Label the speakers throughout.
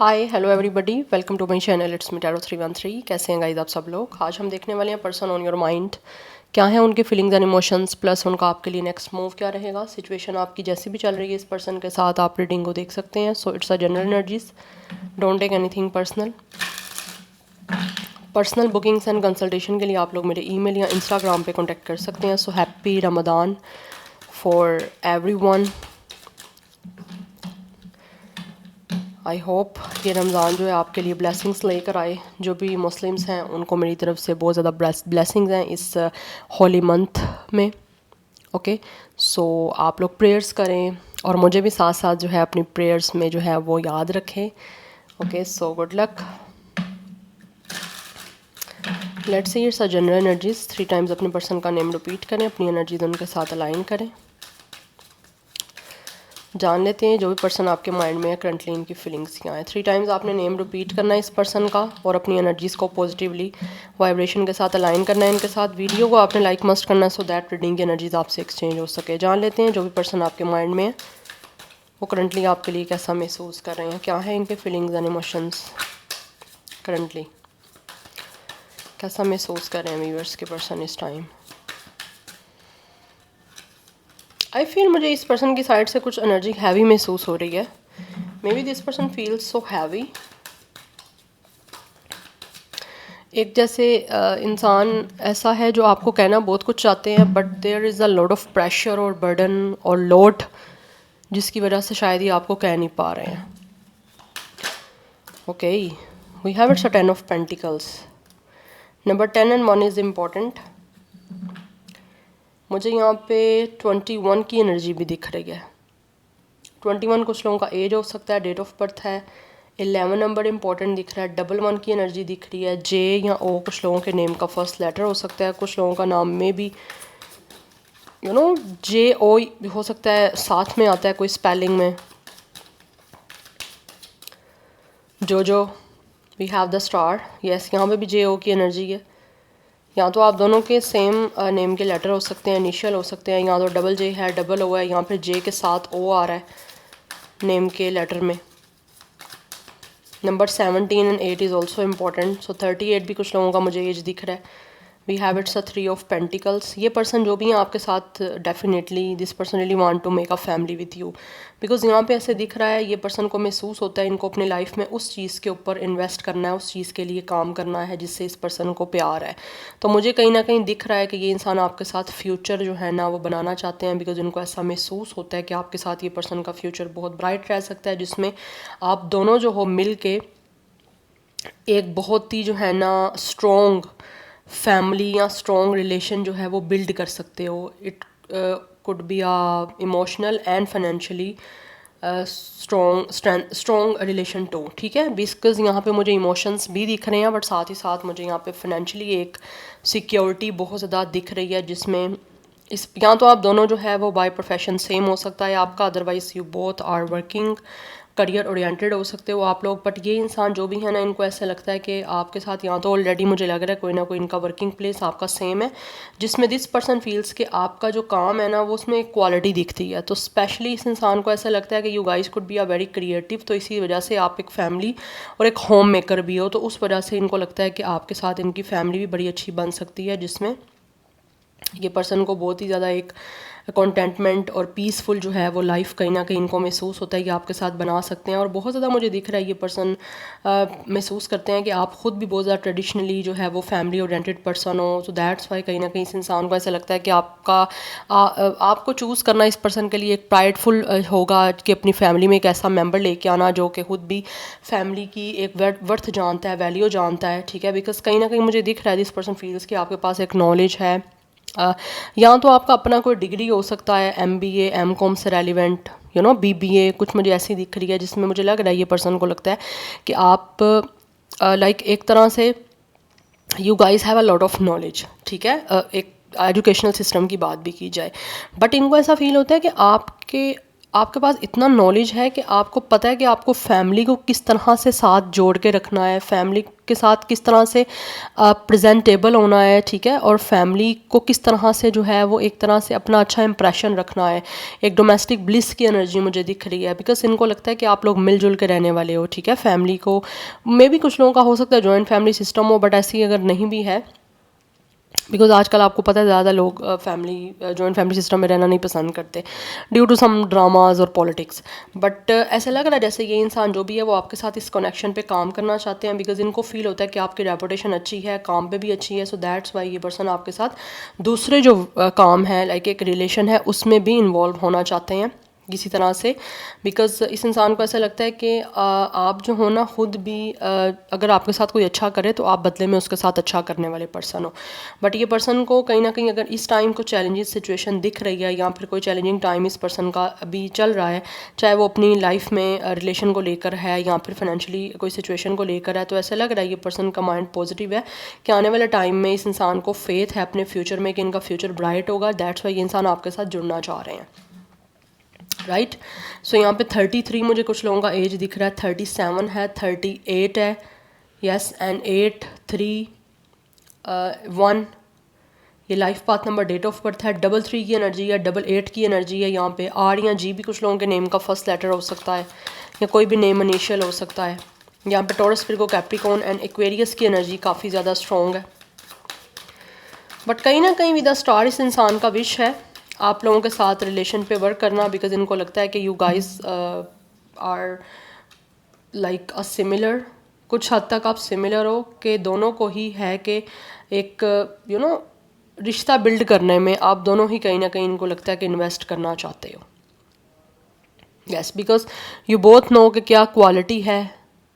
Speaker 1: Hi hello everybody, welcome to my channel it's me tarot 313। कैसे हैं guys आप सब लोग। आज हम देखने वाले हैं पर्सन ऑन योर माइंड, क्या है उनके फीलिंग्स एंड इमोशंस, प्लस उनका आपके लिए नेक्स्ट मूव क्या रहेगा। सिचुएशन आपकी जैसी भी चल रही है इस पर्सन के साथ आप रीडिंग को देख सकते हैं। So it's a general energies, don't take anything personal. Personal bookings and consultation के लिए आप लोग मेरे ईमेल या इंस्टाग्राम पे कांटेक्ट कर सकते हैं। So happy Ramadan for everyone. I hope ये रमज़ान जो है आपके लिए ब्लेसिंग्स लेकर आए। जो भी मुस्लिम्स हैं उनको मेरी तरफ से बहुत ज़्यादा ब्लेसिंग्स हैं इस होली मंथ में। ओके, सो आप लोग प्रेयर्स करें और मुझे भी साथ साथ जो है अपनी प्रेयर्स में जो है वो याद रखें। Okay, so good luck. Let's see it's a general energies. 3 times अपने पर्सन का नेम रिपीट करें, अपनी एनर्जीज उनके साथ अलाइन करें। जान लेते हैं जो भी पर्सन आपके माइंड में है करंटली इनकी फीलिंग्स क्या है। 3 टाइम्स आपने नेम रिपीट करना है इस पर्सन का और अपनी एनर्जीज़ को पॉजिटिवली वाइब्रेशन के साथ अलाइन करना है इनके साथ। वीडियो को आपने लाइक मस्ट करना है सो दैट रीडिंग की एनर्जीज आपसे एक्सचेंज हो सके। जान लेते हैं जो भी पर्सन आपके माइंड में है वो करंटली आपके लिए कैसा महसूस कर रहे हैं, क्या है इनके फीलिंग्स एंड इमोशंस करंटली, कैसा महसूस कर रहे हैं व्यूअर्स के पर्सन इस टाइम। आई फील मुझे इस पर्सन की साइड से कुछ एनर्जी हैवी महसूस हो रही है। May be this person feels so heavy. एक जैसे इंसान ऐसा है जो आपको कहना बहुत कुछ चाहते हैं but there is a lot of pressure और बर्डन और लोड जिसकी वजह से शायद ये आपको कह नहीं पा रहे हैं। Okay, we have it's a 10 of pentacles. Number 10 and 1 is important. मुझे यहाँ पे 21 की एनर्जी भी दिख रही है। 21 कुछ लोगों का एज हो सकता है, डेट ऑफ बर्थ है। 11 नंबर इंपॉर्टेंट दिख रहा है। 11 की एनर्जी दिख रही है। जे या ओ कुछ लोगों के नेम का फर्स्ट लेटर हो सकता है। कुछ लोगों का नाम में भी जे ओ हो सकता है, साथ में आता है कोई स्पेलिंग में। जो we have the star, yes यहाँ पे भी जे ओ की एनर्जी है। या तो आप दोनों के सेम नेम के लेटर हो सकते हैं, इनिशियल हो सकते हैं। या तो डबल जे है, डबल ओ है, यहाँ पे जे के साथ ओ आ रहा है नेम के लेटर में। Number 17 and 8 is also important. So 38 भी कुछ लोगों का मुझे एज दिख रहा है। We have it's a 3 of pentacles. ये पर्सन जो भी है आपके साथ definitely this person really want to make a family with you, because यहाँ पे ऐसे दिख रहा है ये पर्सन को महसूस होता है इनको अपनी लाइफ में उस चीज़ के ऊपर इन्वेस्ट करना है, उस चीज़ के लिए काम करना है जिससे इस पर्सन को प्यार है। तो मुझे कहीं ना कहीं दिख रहा है कि ये इंसान आपके साथ फ्यूचर जो है ना वो बनाना चाहते हैं, बिकॉज उनको ऐसा महसूस होता है कि आपके साथ ये पर्सन का फ्यूचर बहुत ब्राइट रह सकता है जिसमें आप दोनों जो हो मिल के एक बहुत ही जो है ना स्ट्रॉन्ग फैमिली या स्ट्रॉन्ग रिलेशन जो है वो बिल्ड कर सकते हो। It could be a emotional and financially strong relation too, ठीक है। बिकॉज यहाँ पे मुझे इमोशंस भी दिख रहे हैं बट साथ ही साथ मुझे यहाँ पे फाइनेंशियली एक सिक्योरिटी बहुत ज़्यादा दिख रही है जिसमें इस या तो आप दोनों जो है वो बाय प्रोफेशन सेम हो सकता है आपका, otherwise you both are working, career oriented हो सकते हो आप लोग। बट ये इंसान जो भी है ना इनको ऐसा लगता है कि आपके साथ यहाँ तो ऑलरेडी मुझे लग रहा है कोई ना कोई इनका वर्किंग प्लेस आपका सेम है जिसमें दिस पर्सन फील्स कि आपका जो काम है ना वो उसमें एक क्वालिटी दिखती है। तो स्पेशली इस इंसान को ऐसा लगता है कि you guys could be a very creative, तो इसी वजह से आप एक फैमिली और एक होम मेकर भी हो, तो उस वजह से इनको लगता है कि आपके साथ इनकी फैमिली भी बड़ी अच्छी बन सकती है जिसमें ये पर्सन को बहुत ही ज़्यादा एक कंटेंटमेंट और पीसफुल जो है वो लाइफ कहीं ना कहीं इनको महसूस होता है कि आपके साथ बना सकते हैं। और बहुत ज़्यादा मुझे दिख रहा है ये पर्सन महसूस करते हैं कि आप ख़ुद भी बहुत ज़्यादा ट्रेडिशनली जो है वो फैमिली ओरिएंटेड पर्सन हो। सो दैट्स वाई कहीं ना कहीं इस इंसान को ऐसा लगता है कि आपको चूज़ करना इस पर्सन के लिए एक प्राइडफुल होगा कि अपनी फैमिली में एक ऐसा मेम्बर लेके आना जो कि खुद भी फैमिली की एक वर्थ जानता है, वैल्यू जानता है, ठीक है। बिकॉज कहीं ना कहीं मुझे दिख रहा है दिस पर्सन फील्स कि आपके पास एक नॉलेज है। या तो आपका अपना कोई डिग्री हो सकता है, MBA M.Com से रेलिवेंट, BBA कुछ मुझे ऐसी दिख रही है जिसमें मुझे लग रहा है ये पर्सन को लगता है कि आप लाइक एक तरह से you guys have a lot of knowledge, ठीक है। एक एजुकेशनल सिस्टम की बात भी की जाए बट इनको ऐसा फील होता है कि आपके आपके पास इतना नॉलेज है कि आपको पता है कि आपको फैमिली को किस तरह से साथ जोड़ के रखना है, फैमिली के साथ किस तरह से प्रेजेंटेबल होना है, ठीक है, और फैमिली को किस तरह से जो है वो एक तरह से अपना अच्छा इंप्रेशन रखना है। एक डोमेस्टिक ब्लिस की एनर्जी मुझे दिख रही है, बिकॉज इनको लगता है कि आप लोग मिलजुल के रहने वाले हो, ठीक है। फैमिली को मे भी कुछ लोगों का हो सकता है जॉइंट फैमिली सिस्टम हो, बट ऐसी अगर नहीं भी है, बिकॉज आजकल आपको पता है ज़्यादा लोग फैमिली जॉइंट फैमिली सिस्टम में रहना नहीं पसंद करते ड्यू टू सम ड्रामाज और पॉलिटिक्स। बट ऐसा लग रहा है जैसे ये इंसान जो भी है वो आपके साथ इस कनेक्शन पे काम करना चाहते हैं, बिकॉज इनको फील होता है कि आपकी रेपुटेशन अच्छी है, काम पे भी अच्छी है, सो दैट्स वाई ये पर्सन आपके साथ दूसरे जो काम है, लाइक एक रिलेशन है, उसमें भी इन्वॉल्व होना चाहते हैं किसी तरह से। बिकॉज इस इंसान को ऐसा लगता है कि आप जो हो ना खुद भी अगर आपके साथ कोई अच्छा करे तो आप बदले में उसके साथ अच्छा करने वाले पर्सन हो। बट ये पर्सन को कहीं ना कहीं अगर इस टाइम को चैलेंजिंग सिचुएशन दिख रही है या फिर कोई चैलेंजिंग टाइम इस पर्सन का अभी चल रहा है, चाहे वो अपनी लाइफ में रिलेशन को लेकर है या फिर फाइनेंशियली कोई सिचुएशन को लेकर है, तो ऐसा लग रहा है ये पर्सन का माइंड पॉजिटिव है कि आने वाले टाइम में इस इंसान को फेथ है अपने फ्यूचर में कि इनका फ्यूचर ब्राइट होगा। दैट्स वाई ये इंसान आपके साथ जुड़ना चाह रहे हैं, राइट। सो यहाँ पे 33 मुझे कुछ लोगों का एज दिख रहा है, 37 है, 38 है, यस, एंड 8 3 1 ये life path number, date of birth है। 33 की एनर्जी है, 88 की एनर्जी है। यहाँ पे आर या जी भी कुछ लोगों के नेम का फर्स्ट लेटर हो सकता है या कोई भी नेम इनिशियल हो सकता है। यहाँ पे taurus, Virgo, Capricorn and Aquarius की एनर्जी काफ़ी ज़्यादा स्ट्रॉन्ग है। बट कहीं ना कहीं विद द स्टार इस इंसान का विश है आप लोगों के साथ रिलेशन पे वर्क करना, बिकॉज इनको लगता है कि you guys are like a similar, कुछ हद तक आप सिमिलर हो, कि दोनों को ही है कि एक यू नो रिश्ता बिल्ड करने में आप दोनों ही कहीं ना कहीं इनको लगता है कि इन्वेस्ट करना चाहते हो। Yes, because you both know कि क्या क्वालिटी है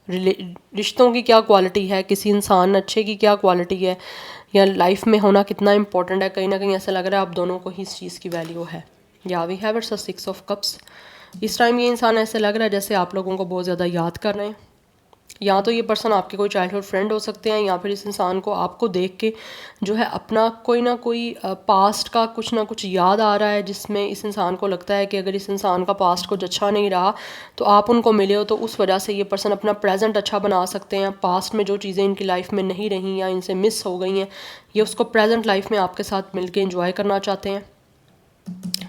Speaker 1: रिश्तों की, क्या क्वालिटी है किसी इंसान अच्छे की, क्या क्वालिटी है या लाइफ में होना कितना इंपॉर्टेंट है। कहीं ना कहीं ऐसा लग रहा है आप दोनों को ही इस चीज़ की वैल्यू है। या we have it's a 6 of cups. इस टाइम ये इंसान ऐसे लग रहा है जैसे आप लोगों को बहुत ज़्यादा याद कर रहे हैं। या तो ये पर्सन आपके कोई चाइल्डहुड फ्रेंड हो सकते हैं, या फिर इस इंसान को आपको देख के जो है अपना कोई ना कोई पास्ट का कुछ ना कुछ याद आ रहा है, जिसमें इस इंसान को लगता है कि अगर इस इंसान का पास्ट कुछ अच्छा नहीं रहा तो आप उनको मिले हो, तो उस वजह से ये पर्सन अपना प्रेजेंट अच्छा बना सकते हैं। पास्ट में जो चीज़ें इनकी लाइफ में नहीं रही या इनसे मिस हो गई हैं, ये उसको प्रेजेंट लाइफ में आपके साथ मिल के इंजॉय करना चाहते हैं।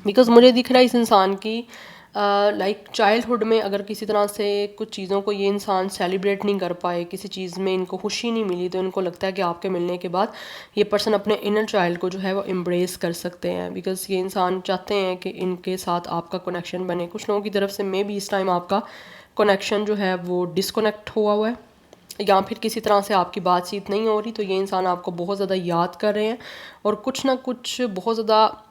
Speaker 1: बिकॉज मुझे दिख रहा है इस इंसान की लाइक चाइल्डहुड में अगर किसी तरह से कुछ चीज़ों को ये इंसान सेलिब्रेट नहीं कर पाए, किसी चीज़ में इनको खुशी नहीं मिली, तो इनको लगता है कि आपके मिलने के बाद ये पर्सन अपने इनर चाइल्ड को जो है वो एम्ब्रेस कर सकते हैं। बिकॉज ये इंसान चाहते हैं कि इनके साथ आपका कनेक्शन बने। कुछ लोगों की तरफ से मे भी इस टाइम आपका कनेक्शन जो है वो डिसकनेक्ट हुआ है या फिर किसी तरह से आपकी बातचीत नहीं हो रही, तो ये इंसान आपको बहुत ज़्यादा याद कर रहे हैं और कुछ ना कुछ बहुत ज़्यादा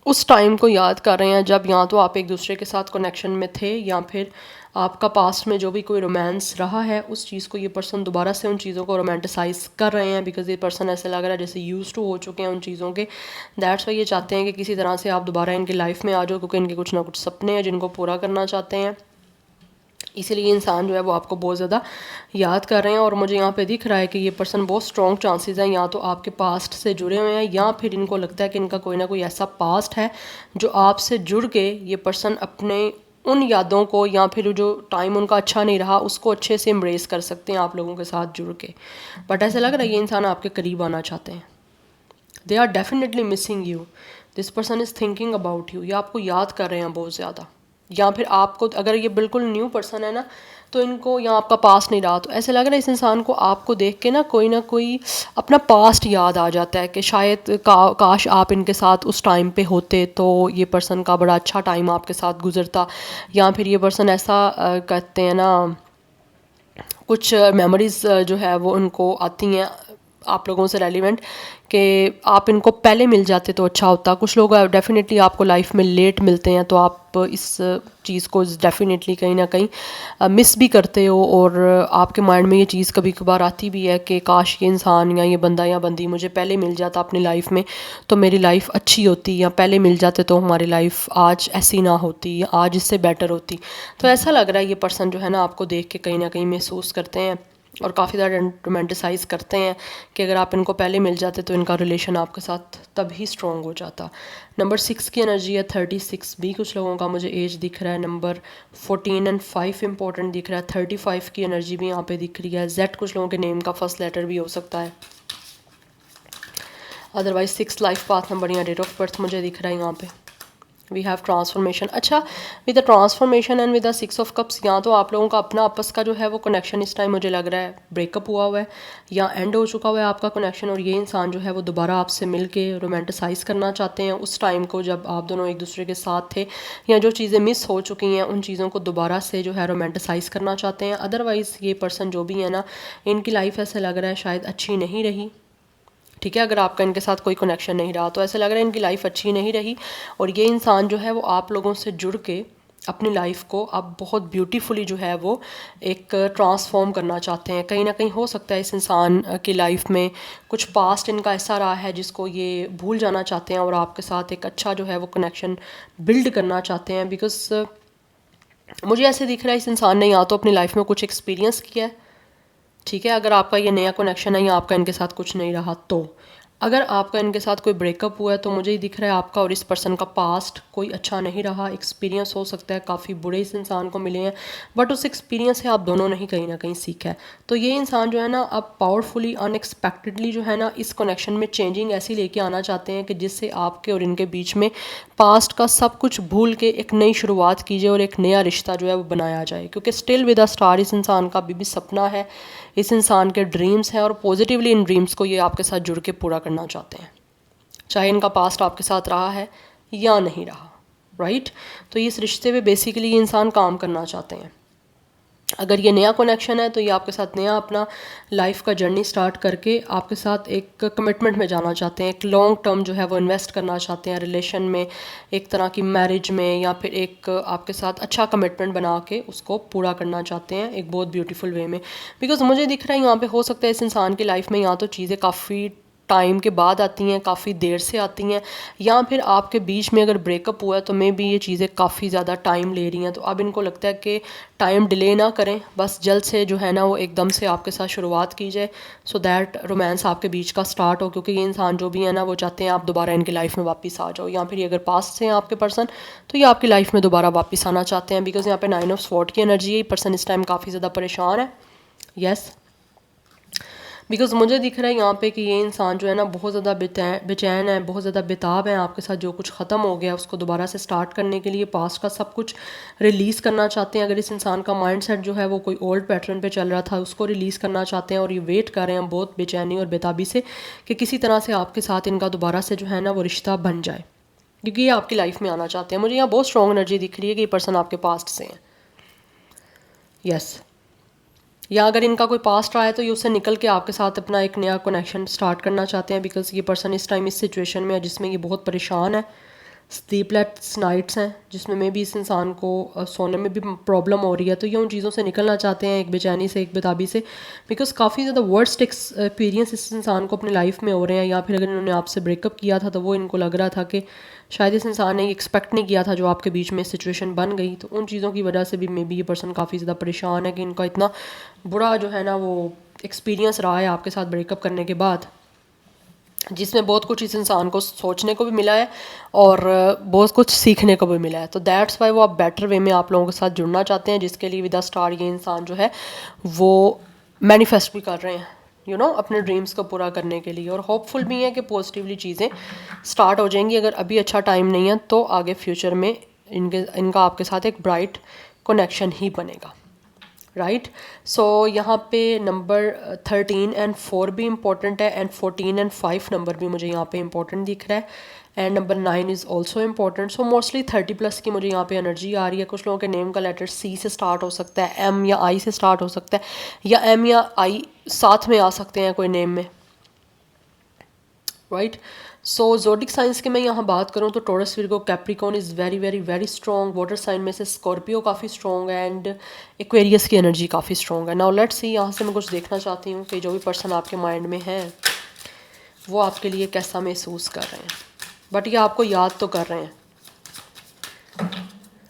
Speaker 1: उस टाइम को याद कर रहे हैं जब या तो आप एक दूसरे के साथ कनेक्शन में थे या फिर आपका पास्ट में जो भी कोई रोमांस रहा है उस चीज़ को ये पर्सन दोबारा से उन चीज़ों को रोमांटिसाइज कर रहे हैं। बिकॉज ये पर्सन ऐसे लग रहा है जैसे यूज टू हो चुके हैं उन चीज़ों के। दैट्स वाई ये चाहते हैं कि किसी तरह से आप दोबारा इनकी लाइफ में आ जाओ, क्योंकि इनके कुछ ना कुछ सपने हैं जिनको पूरा करना चाहते हैं। इसीलिए इंसान जो है वो आपको बहुत ज़्यादा याद कर रहे हैं। और मुझे यहाँ पे दिख रहा है कि ये पर्सन बहुत स्ट्रॉन्ग चांसेस हैं या तो आपके पास्ट से जुड़े हुए हैं या फिर इनको लगता है कि इनका कोई ना कोई ऐसा पास्ट है जो आपसे जुड़ के ये पर्सन अपने उन यादों को या फिर जो टाइम उनका अच्छा नहीं रहा उसको अच्छे से एम्ब्रेस कर सकते हैं आप लोगों के साथ जुड़ के। बट ऐसा लग रहा है ये इंसान आपके करीब आना चाहते हैं। They are definitely missing you, this person is thinking about you, ये आपको याद कर रहे हैं बहुत ज़्यादा। या फिर आपको अगर ये बिल्कुल न्यू पर्सन है ना, तो इनको या आपका पास्ट नहीं रहा, तो ऐसे लग रहा है इस इंसान को आपको देख के ना कोई अपना पास्ट याद आ जाता है कि शायद काश आप इनके साथ उस टाइम पे होते तो ये पर्सन का बड़ा अच्छा टाइम आपके साथ गुजरता। या फिर ये पर्सन ऐसा कहते हैं ना, कुछ मेमोरीज़ जो है वो उनको आती हैं आप लोगों से रेलिवेंट कि आप इनको पहले मिल जाते तो अच्छा होता। कुछ लोग डेफिनेटली आपको लाइफ में लेट मिलते हैं, तो आप इस चीज़ को डेफिनेटली कहीं ना कहीं मिस भी करते हो और आपके माइंड में ये चीज़ कभी कभार आती भी है कि काश ये इंसान या ये बंदा या बंदी मुझे पहले मिल जाता अपनी लाइफ में तो मेरी लाइफ अच्छी होती, या पहले मिल जाते तो हमारी लाइफ आज ऐसी ना होती या आज इससे बेटर होती। तो ऐसा लग रहा है ये पर्सन जो है ना आपको देख के कहीं ना कहीं महसूस करते हैं और काफ़ी ज़्यादा रोमांटिसाइज़ करते हैं कि अगर आप इनको पहले मिल जाते तो इनका रिलेशन आपके साथ तभी स्ट्रॉन्ग हो जाता। नंबर 6 की एनर्जी है 36 भी कुछ लोगों का मुझे एज दिख रहा है। नंबर 14 एंड 5 इंपॉर्टेंट दिख रहा है। 35 की एनर्जी भी यहाँ पे दिख रही है। जेड कुछ लोगों के नेम का फर्स्ट लेटर भी हो सकता है। अदरवाइज 6 लाइफ पाथ नंबर या डेट ऑफ बर्थ मुझे दिख रहा है यहाँ पे। We have transformation. अच्छा, with the transformation and with the 6 of cups, या तो आप लोगों का अपना आपस का जो है वो कनेक्शन इस टाइम मुझे लग रहा है ब्रेकअप हुआ है या एंड हो चुका हुआ है आपका कनेक्शन, और ये इंसान जो है वो दोबारा आपसे मिल के रोमांटिसाइज़ करना चाहते हैं उस टाइम को जब आप दोनों एक दूसरे के साथ थे, या जो चीज़ें मिस हो चुकी हैं उन चीज़ों को दोबारा से जो है रोमांटिसाइज़ करना चाहते हैं। अदरवाइज़ ये पर्सन जो भी है ना, इनकी लाइफ ऐसे लग रहा है शायद अच्छी नहीं रही। ठीक है, अगर आपका इनके साथ कोई कनेक्शन नहीं रहा तो ऐसे लग रहा है इनकी लाइफ अच्छी नहीं रही, और ये इंसान जो है वो आप लोगों से जुड़ के अपनी लाइफ को अब बहुत ब्यूटीफुली जो है वो एक ट्रांसफॉर्म करना चाहते हैं। कहीं ना कहीं हो सकता है इस इंसान की लाइफ में कुछ पास्ट इनका ऐसा रहा है जिसको ये भूल जाना चाहते हैं और आपके साथ एक अच्छा जो है वो कनेक्शन बिल्ड करना चाहते हैं। बिकॉज मुझे ऐसे दिख रहा है इस इंसान ने या तो अपनी लाइफ में कुछ एक्सपीरियंस किया है, ठीक है, अगर आपका ये नया कनेक्शन है या आपका इनके साथ कुछ नहीं रहा, तो अगर आपका इनके साथ कोई ब्रेकअप हुआ है तो मुझे ही दिख रहा है आपका और इस पर्सन का पास्ट कोई अच्छा नहीं रहा। एक्सपीरियंस हो सकता है काफ़ी बुरे इस इंसान को मिले हैं, बट उस एक्सपीरियंस से आप दोनों ने ही कहीं ना कहीं सीखा है। तो ये इंसान जो है ना अब पावरफुली अनएक्सपेक्टेडली जो है ना इस कनेक्शन में चेंजिंग ऐसी लेके आना चाहते हैं कि जिससे आपके और इनके बीच में पास्ट का सब कुछ भूल के एक नई शुरुआत कीजिए और एक नया रिश्ता जो है वो बनाया जाए। क्योंकि स्टिल विद अ स्टार इस इंसान का अभी भी सपना है, इस इंसान के ड्रीम्स हैं, और पॉजिटिवली इन ड्रीम्स को ये आपके साथ जुड़ के पूरा करना चाहते हैं, चाहे इनका पास्ट आपके साथ रहा है या नहीं रहा। राइट, तो इस रिश्ते पे बेसिकली ये इंसान काम करना चाहते हैं। अगर ये नया कनेक्शन है तो ये आपके साथ नया अपना लाइफ का जर्नी स्टार्ट करके आपके साथ एक कमिटमेंट में जाना चाहते हैं, एक लॉन्ग टर्म जो है वो इन्वेस्ट करना चाहते हैं रिलेशन में, एक तरह की मैरिज में, या फिर एक आपके साथ अच्छा कमिटमेंट बना के उसको पूरा करना चाहते हैं एक बहुत ब्यूटीफुल वे में। बिकॉज मुझे दिख रहा है यहाँ पे हो सकता है इस इंसान की लाइफ में या तो चीज़ें काफ़ी टाइम के बाद आती हैं, काफ़ी देर से आती हैं, या फिर आपके बीच में अगर ब्रेकअप हुआ है तो मे बी ये चीज़ें काफ़ी ज़्यादा टाइम ले रही हैं। तो अब इनको लगता है कि टाइम डिले ना करें, बस जल्द से जो है ना वो एकदम से आपके साथ शुरुआत की जाए, सो दैट रोमांस आपके बीच का स्टार्ट हो। क्योंकि ये इंसान जो भी है ना वो चाहते हैं आप दोबारा इनकी लाइफ में वापस आ जाओ, या फिर ये अगर पास्ट से हैं आपके पर्सन तो ये आपकी लाइफ में दोबारा वापस आना चाहते हैं। बिकॉज यहाँ पे 9 ऑफ स्वॉर्ड की एनर्जी है, पर्सन इस टाइम काफ़ी ज़्यादा परेशान है। यस, बिकॉज मुझे दिख रहा है यहाँ पे कि ये इंसान जो है ना बहुत ज़्यादा बेचैन है, बहुत ज़्यादा बेताब है आपके साथ। जो कुछ ख़त्म हो गया उसको दोबारा से स्टार्ट करने के लिए पास्ट का सब कुछ रिलीज़ करना चाहते हैं। अगर इस इंसान का माइंडसेट जो है वो कोई ओल्ड पैटर्न पे चल रहा था उसको रिलीज़ करना चाहते हैं, और ये वेट कर रहे हैं बहुत बेचैनी और बेताबी से कि किसी तरह से आपके साथ इनका दोबारा से जो है ना वो रिश्ता बन जाए, क्योंकि ये आपकी लाइफ में आना चाहते हैं। मुझे यहाँ बहुत स्ट्रॉन्ग एनर्जी दिख रही है कि ये पर्सन आपके पास्ट से हैं। यस, या अगर इनका कोई पास्ट रहा है तो ये उससे निकल के आपके साथ अपना एक नया कनेक्शन स्टार्ट करना चाहते हैं। बिकॉज ये पर्सन इस टाइम इस सिचुएशन में है जिसमें ये बहुत परेशान है, स्लीपलेस नाइट्स हैं जिसमें में भी इस इंसान को सोने में भी प्रॉब्लम हो रही है। तो ये उन चीज़ों से निकलना चाहते हैं, एक बेचैनी से, एक बेताबी से। बिकॉज काफ़ी ज़्यादा वर्स्ट एक्सपीरियंस इस इंसान को अपनी लाइफ में हो रहे हैं, या फिर अगर इन्होंने आपसे ब्रेकअप किया था तो वो इनको लग रहा था कि शायद इस इंसान ने एक्सपेक्ट नहीं किया था जो आपके बीच में सिचुएशन बन गई। तो उन चीज़ों की वजह से भी मे बी ये पर्सन काफ़ी ज़्यादा परेशान है कि इनका इतना बुरा जो है ना वो एक्सपीरियंस रहा है आपके साथ ब्रेकअप करने के बाद, जिसमें बहुत कुछ इस इंसान को सोचने को भी मिला है और बहुत कुछ सीखने को भी मिला है। तो दैट्स वाई वो आप बेटर वे में आप लोगों के साथ जुड़ना चाहते हैं, जिसके लिए विद अ स्टार ये इंसान जो है वो मैनिफेस्ट भी कर रहे हैं, यू नो, अपने ड्रीम्स को पूरा करने के लिए। और होपफुल भी है कि पॉजिटिवली चीज़ें स्टार्ट हो जाएंगी। अगर अभी अच्छा टाइम नहीं है तो आगे फ्यूचर में इनका आपके साथ एक ब्राइट कनेक्शन ही बनेगा। राइट, सो यहाँ पे नंबर 13 एंड 4 भी इम्पॉर्टेंट है, एंड 14 एंड 5 नंबर भी मुझे यहाँ पे इम्पॉर्टेंट दिख रहा है, and number 9 is also important. So mostly 30+ की मुझे यहाँ पे एनर्जी आ रही है। कुछ लोगों के नेम का लेटर C से स्टार्ट हो सकता है, M या I से स्टार्ट हो सकता है, या M या I साथ में आ सकते हैं कोई नेम में। राइट, सो ज़ोडिक साइंस की मैं यहाँ बात करूँ तो Taurus, Virgo, Capricorn is very very very strong. Water sign में से स्कॉर्पियो काफ़ी स्ट्रॉन्ग है, एंड एक्वेरियस की एनर्जी काफ़ी स्ट्रॉन्ग है। नाउ लेट्स सी, यहाँ से मैं कुछ देखना चाहती हूँ कि जो भी पर्सन आपके माइंड में है वो आपके लिए कैसा महसूस कर रहे हैं, बट ये आपको याद तो कर रहे हैं।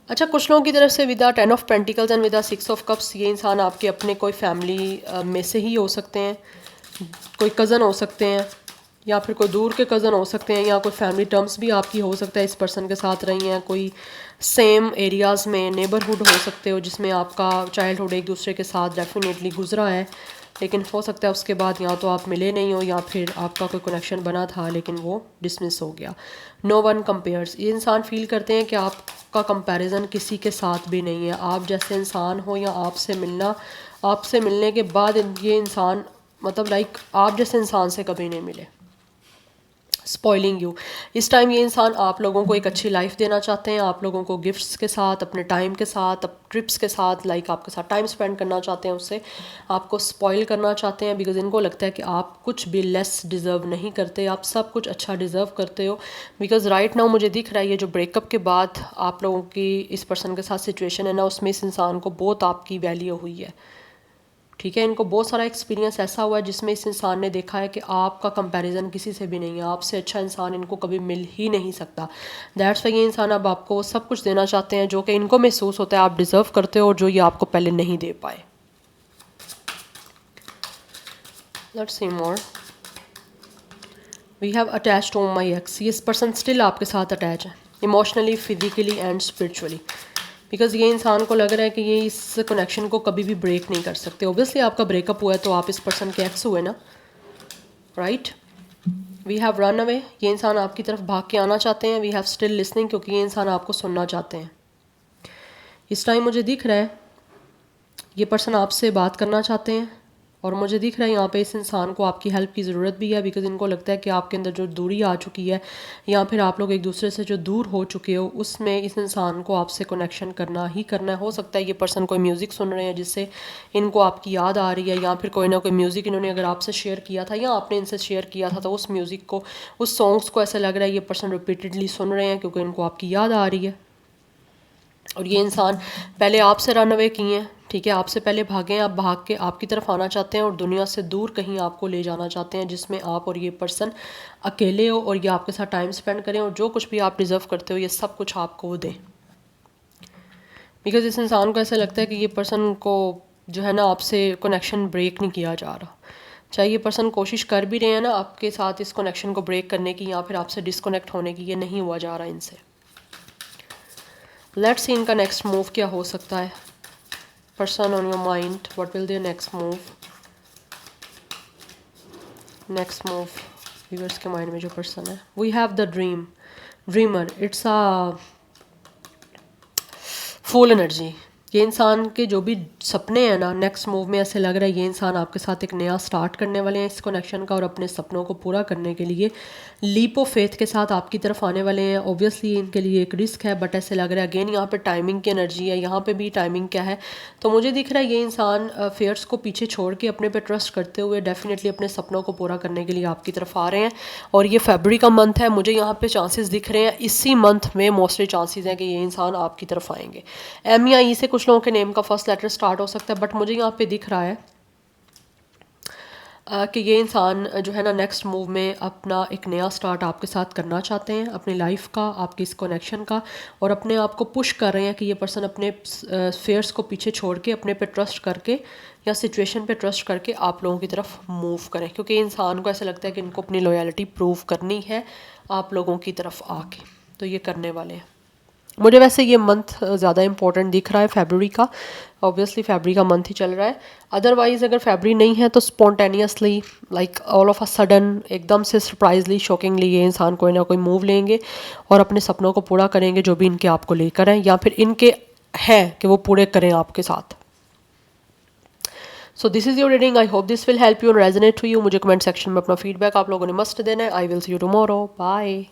Speaker 1: अच्छा, कुछ लोगों की तरफ से with 10 of pentacles and with 6 of cups, ये इंसान आपके अपने कोई फैमिली में से ही हो सकते हैं, कोई कज़न हो सकते हैं, या फिर कोई दूर के कज़न हो सकते हैं, या कोई फैमिली टर्म्स भी आपकी हो सकता है इस पर्सन के साथ रही हैं, कोई सेम एरियाज़ में नेबरहुड हो सकते हो जिसमें आपका चाइल्डहुड एक दूसरे के साथ डेफिनेटली गुजरा है, लेकिन हो सकता है उसके बाद या तो आप मिले नहीं हो या फिर आपका कोई कनेक्शन बना था लेकिन वो डिसमिस हो गया। नो वन कंपेयर्स, ये इंसान फील करते हैं कि आपका कंपैरिजन किसी के साथ भी नहीं है, आप जैसे इंसान हो या आपसे मिलने के बाद ये इंसान मतलब लाइक आप जैसे इंसान से कभी नहीं मिले। स्पॉइलिंग यू, इस टाइम ये इंसान आप लोगों को एक अच्छी लाइफ देना चाहते हैं, आप लोगों को गिफ्ट्स के साथ, अपने टाइम के साथ, ट्रिप्स के साथ, लाइक आपके साथ टाइम स्पेंड करना चाहते हैं, उससे आपको स्पॉइल करना चाहते हैं, बिकॉज इनको लगता है कि आप कुछ भी लेस डिज़र्व नहीं करते, आप सब कुछ अच्छा डिज़र्व करते हो। बिकॉज राइट नाउ मुझे दिख रहा है ये जो ब्रेकअप के बाद आप लोगों की इस पर्सन के साथ सिचुएशन है ना, उसमें इस इंसान को बहुत आपकी वैल्यू हुई है। ठीक है, इनको बहुत सारा एक्सपीरियंस ऐसा हुआ है जिसमें इस इंसान ने देखा है कि आपका कंपैरिजन किसी से भी नहीं है, आपसे अच्छा इंसान इनको कभी मिल ही नहीं सकता। दैट्स वाई ये इंसान अब आपको सब कुछ देना चाहते हैं जो कि इनको महसूस होता है आप डिज़र्व करते हो और जो ये आपको पहले नहीं दे पाए। Let's see more. We have attached to my ex, ये पर्सन स्टिल आपके साथ अटैच है emotionally, physically and spiritually, because ये इंसान को लग रहा है कि ये इस कनेक्शन को कभी भी ब्रेक नहीं कर सकते। ओबियसली आपका ब्रेकअप हुआ है तो आप इस पर्सन के एक्स हुए ना, right. We have run away, ये इंसान आपकी तरफ भाग के आना चाहते हैं। वी हैव स्टिल लिसनिंग, क्योंकि ये इंसान आपको सुनना चाहते हैं। इस टाइम मुझे दिख रहा है ये पर्सन आपसे बात करना चाहते हैं, और मुझे दिख रहा है यहाँ पे इस इंसान को आपकी हेल्प की ज़रूरत भी है, बिकॉज इनको लगता है कि आपके अंदर जो दूरी आ चुकी है या फिर आप लोग एक दूसरे से जो दूर हो चुके हो, उसमें इस इंसान को आपसे कनेक्शन करना ही करना है। हो सकता है ये पर्सन कोई म्यूज़िक सुन रहे हैं जिससे इनको आपकी याद आ रही है, या फिर कोई ना कोई म्यूज़िक इन्होंने अगर आपसे शेयर किया था या आपने इनसे शेयर किया था, तो उस म्यूज़िक को, उस सॉन्ग्स को ऐसा लग रहा है ये पर्सन रिपीटेडली सुन रहे हैं क्योंकि इनको आपकी याद आ रही है। और ये इंसान पहले आपसे रन अवे किए हैं, ठीक है, आपसे पहले भागे हैं, आप भाग के आपकी तरफ आना चाहते हैं और दुनिया से दूर कहीं आपको ले जाना चाहते हैं जिसमें आप और ये पर्सन अकेले हो और ये आपके साथ टाइम स्पेंड करें और जो कुछ भी आप डिज़र्व करते हो ये सब कुछ आपको वो दें। बिकॉज इस इंसान को ऐसा लगता है कि ये पर्सन को जो है ना आपसे कनेक्शन ब्रेक नहीं किया जा रहा, चाहे ये पर्सन कोशिश कर भी रहे हैं ना आपके साथ इस कनेक्शन को ब्रेक करने की या फिर आपसे डिसकनेक्ट होने की, ये नहीं हुआ जा रहा इनसे। लेट्स सी इनका नेक्स्ट मूव क्या हो सकता है। Person on your mind, what will their next move. Next move viewers के माइंड में जो पर्सन है। We have the dreamer, it's a full energy. ये इंसान के जो भी सपने हैं ना, नेक्स्ट मूव में ऐसे लग रहा है ये इंसान आपके साथ एक नया स्टार्ट करने वाले हैं इस कनेक्शन का, और अपने सपनों को पूरा करने के लिए लीप ऑफ फेथ के साथ आपकी तरफ आने वाले हैं। ऑब्वियसली इनके लिए एक रिस्क है, बट ऐसे लग रहा है अगेन यहाँ पे टाइमिंग की एनर्जी है, यहाँ पे भी टाइमिंग क्या है, तो मुझे दिख रहा है ये इंसान फेयर्स को पीछे छोड़ के अपने पे ट्रस्ट करते हुए डेफिनेटली अपने सपनों को पूरा करने के लिए आपकी तरफ आ रहे हैं। और ये फरवरी का मंथ है, मुझे यहाँ पे चांसेस दिख रहे हैं इसी मंथ में मोस्टली चांसेस हैं कि ये इंसान आपकी तरफ आएंगे। एम या ई से कुछ लोगों के नेम का फर्स्ट लेटर स्टार्ट हो सकता है, बट मुझे यहाँ पे दिख रहा है कि ये इंसान जो है ना नेक्स्ट मूव में अपना एक नया स्टार्ट आपके साथ करना चाहते हैं, अपनी लाइफ का, आपकी इस कनेक्शन का, और अपने आप को पुश कर रहे हैं कि ये पर्सन अपने फेयर्स को पीछे छोड़ के अपने पे ट्रस्ट करके या सिचुएशन पे ट्रस्ट करके आप लोगों की तरफ मूव करें, क्योंकि इंसान को ऐसा लगता है कि इनको अपनी लॉयल्टी प्रूव करनी है आप लोगों की तरफ आके, तो ये करने वाले हैं। मुझे वैसे ये मंथ ज़्यादा इंपॉर्टेंट दिख रहा है फरवरी का, ऑब्वियसली फरवरी का मंथ ही चल रहा है। अदरवाइज़ अगर फरवरी नहीं है तो spontaneously like all of a sudden एकदम से सरप्राइजली शॉकिंगली ये इंसान कोई ना कोई मूव लेंगे और अपने सपनों को पूरा करेंगे जो भी इनके आपको लेकर हैं या फिर इनके हैं कि वो पूरे करें आपके साथ। So this is your reading, I hope this will help you and resonate to you. मुझे कमेंट सेक्शन में अपना फीडबैक आप लोगों ने मस्ट देना है। I will see you tomorrow, bye.